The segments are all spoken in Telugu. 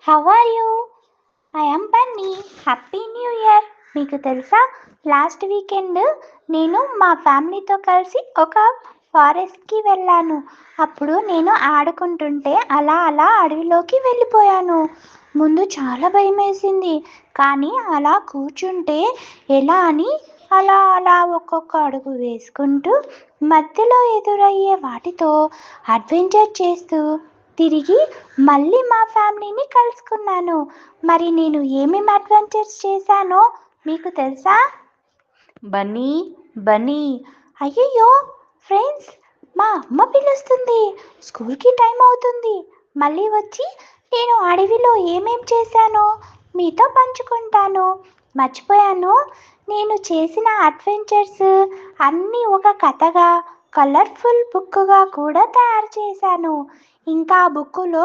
How are you? I am Bunny. Happy new year. మీకు తెలుసా, లాస్ట్ వీకెండ్ నేను మా ఫ్యామిలీతో కలిసి ఒక ఫారెస్ట్కి వెళ్ళాను. అప్పుడు నేను ఆడుకుంటుంటే అలా అలా అడవిలోకి వెళ్ళిపోయాను. ముందు చాలా భయం వేసింది, కానీ అలా కూర్చుంటే ఎలా అని అలా అలా ఒక్కొక్క అడుగు వేసుకుంటూ మధ్యలో ఎదురయ్యే వాటితో అడ్వెంచర్ చేస్తూ తిరిగి మళ్ళీ మా ఫ్యామిలీని కలుసుకున్నాను. మరి నేను ఏమేమి అడ్వెంచర్స్ చేశానో మీకు తెలుసా? బన్నీ, బన్నీ, అయ్యయ్యో ఫ్రెండ్స్, మా అమ్మ పిలుస్తుంది, స్కూల్కి టైం అవుతుంది. మళ్ళీ వచ్చి నేను అడవిలో ఏమేం చేశానో మీతో పంచుకుంటాను. మర్చిపోయాను, నేను చేసిన అడ్వెంచర్స్ అన్నీ ఒక కథగా, కలర్ఫుల్ బుక్గా కూడా తయారు చేశాను. ఇంకా ఆ బుక్కులో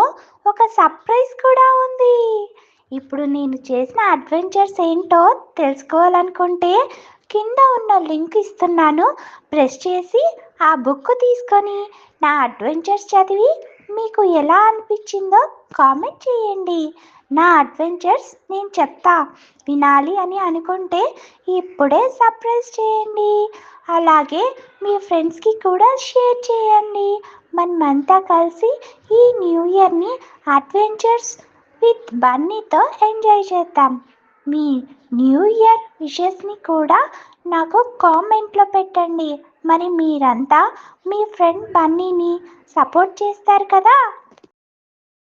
ఒక సర్ప్రైజ్ కూడా ఉంది. ఇప్పుడు నేను చేసిన అడ్వెంచర్స్ ఏంటో తెలుసుకోవాలనుకుంటే కింద ఉన్న లింక్ ఇస్తున్నాను. ప్రెస్ చేసి ఆ బుక్ తీసుకొని నా అడ్వెంచర్స్ చదివి మీకు ఎలా అనిపించిందో కామెంట్ చేయండి. నా అడ్వెంచర్స్ నేను చెప్తా, వినాలి అని అనుకుంటే ఇప్పుడే సర్ప్రైజ్ చేయండి. అలాగే మీ ఫ్రెండ్స్కి కూడా షేర్ చేయండి. మనమంతా కలిసి ఈ న్యూ ఇయర్ని అడ్వెంచర్స్ విత్ బన్నీతో ఎంజాయ్ చేద్దాం. మీ న్యూ ఇయర్ విషెస్ని కూడా నాకు కామెంట్లో పెట్టండి. మరి మీరంతా మీ ఫ్రెండ్ బన్నీని సపోర్ట్ చేస్తారు కదా.